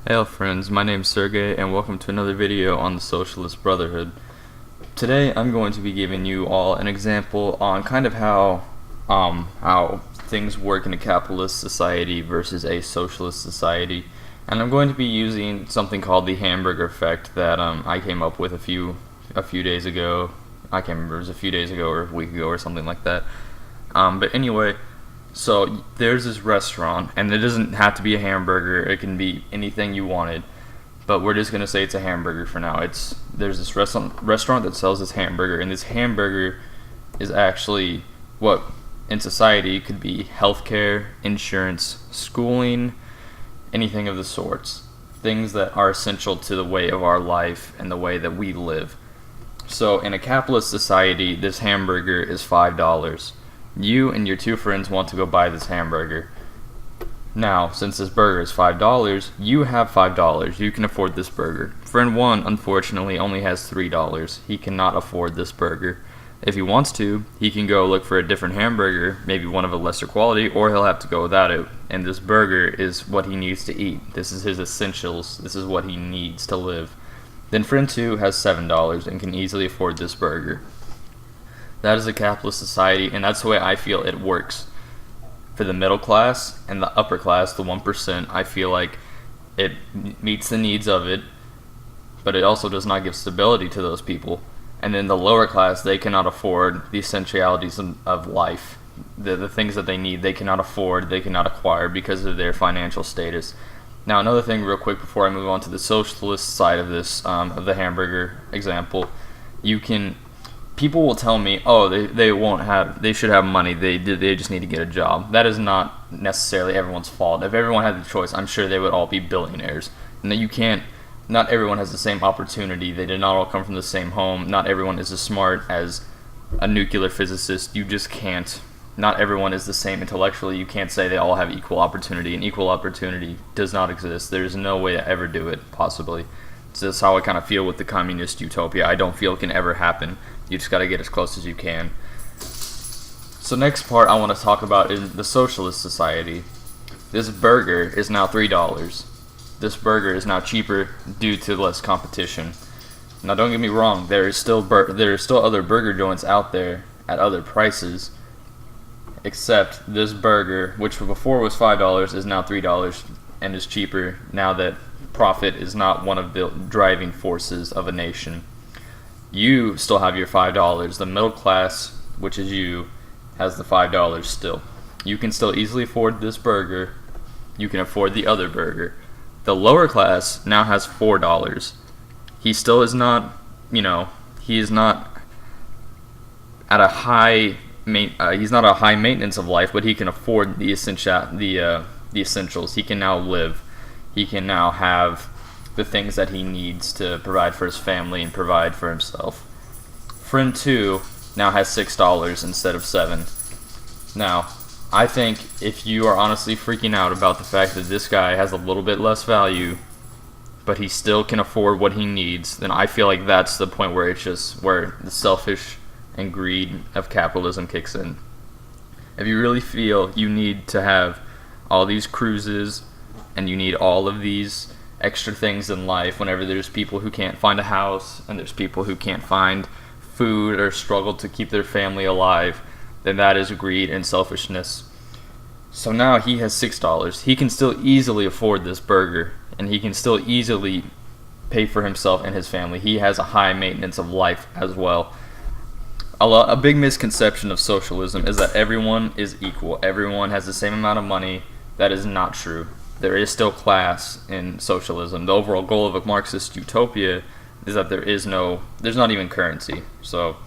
Hey friends, my name's Sergey and welcome to another video on the Socialist Brotherhood. Today I'm going to be giving you all an example on kind of how things work in a capitalist society versus a socialist society. And I'm going to be using something called the hamburger effect that I came up with a few days ago. I can't remember, it was a few days ago or a week ago or something like that. But anyway, so there's this restaurant, and it doesn't have to be a hamburger. It can be anything you wanted, but we're just gonna say it's a hamburger for now. There's this restaurant that sells this hamburger, and this hamburger is actually what in society could be healthcare, insurance, schooling, anything of the sorts. Things that are essential to the way of our life and the way that we live. So in a capitalist society, this hamburger is $5. You and your two friends want to go buy this hamburger. Now, since this burger is $5, you have $5. You can afford this burger. Friend 1, unfortunately, only has $3. He cannot afford this burger. If he wants to, he can go look for a different hamburger, maybe one of a lesser quality, or he'll have to go without it. And this burger is what he needs to eat. This is his essentials. This is what he needs to live. Then friend 2 has $7 and can easily afford this burger. That is a capitalist society, and that's the way I feel it works. For the middle class and the upper class, the 1%, I feel like it meets the needs of it, but it also does not give stability to those people. And then the lower class, they cannot afford the essentialities of life. The things that they need, they cannot afford, they cannot acquire because of their financial status. Now, another thing real quick before I move on to the socialist side of this, of the hamburger example, people will tell me, oh, they should have money, they just need to get a job. That is not necessarily everyone's fault. If everyone had the choice, I'm sure they would all be billionaires. And that not everyone has the same opportunity. They did not all come from the same home. Not everyone is as smart as a nuclear physicist. You just can't. Not everyone is the same intellectually. You can't say they all have equal opportunity, and equal opportunity does not exist. There's no way to ever do it, possibly. So that's how I kind of feel with the communist utopia. I don't feel it can ever happen. You just got to get as close as you can. So next part I want to talk about is the socialist society. This burger is now $3. This burger is now cheaper due to less competition. Now don't get me wrong, there is still other burger joints out there at other prices, except this burger, which before was $5, is now $3 and is cheaper now that profit is not one of the driving forces of a nation. You still have your $5. The middle class, which is you, has the $5 still. You can still easily afford this burger. You can afford the other burger. The lower class now has $4. He still is not, he is not at a high he's not a high maintenance of life, but he can afford the essentials. He can now live. He can now have the things that he needs to provide for his family and provide for himself. Friend 2 now has $6 instead of $7. Now, I think if you are honestly freaking out about the fact that this guy has a little bit less value, but he still can afford what he needs, then I feel like that's the point where where the selfish and greed of capitalism kicks in. If you really feel you need to have all these cruises and you need all of these extra things in life, whenever there's people who can't find a house and there's people who can't find food or struggle to keep their family alive, then that is greed and selfishness. So now he has $6. He can still easily afford this burger, and he can still easily pay for himself and his family. He has a high maintenance of life as well. A big misconception of socialism is that everyone is equal. Everyone has the same amount of money. That is not true. There is still class in socialism. The overall goal of a Marxist utopia is that there's not even currency. So,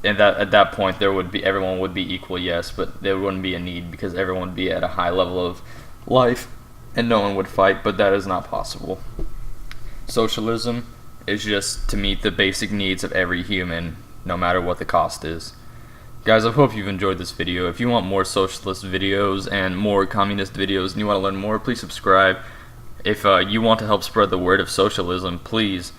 at that point, everyone would be equal, yes, but there wouldn't be a need because everyone would be at a high level of life, and no one would fight. But that is not possible. Socialism is just to meet the basic needs of every human, no matter what the cost is. Guys, I hope you've enjoyed this video. If you want more socialist videos and more communist videos and you want to learn more, please subscribe. If you want to help spread the word of socialism, please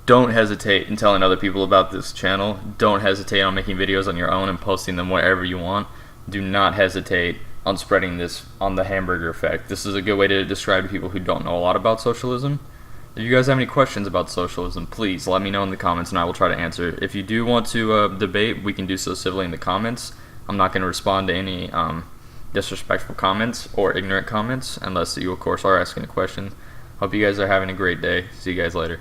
don't hesitate in telling other people about this channel. Don't hesitate on making videos on your own and posting them wherever you want. Do not hesitate on spreading this on the hamburger effect. This is a good way to describe to people who don't know a lot about socialism. If you guys have any questions about socialism, please let me know in the comments and I will try to answer. If you do want to debate, we can do so civilly in the comments. I'm not going to respond to any disrespectful comments or ignorant comments unless you, of course, are asking a question. Hope you guys are having a great day. See you guys later.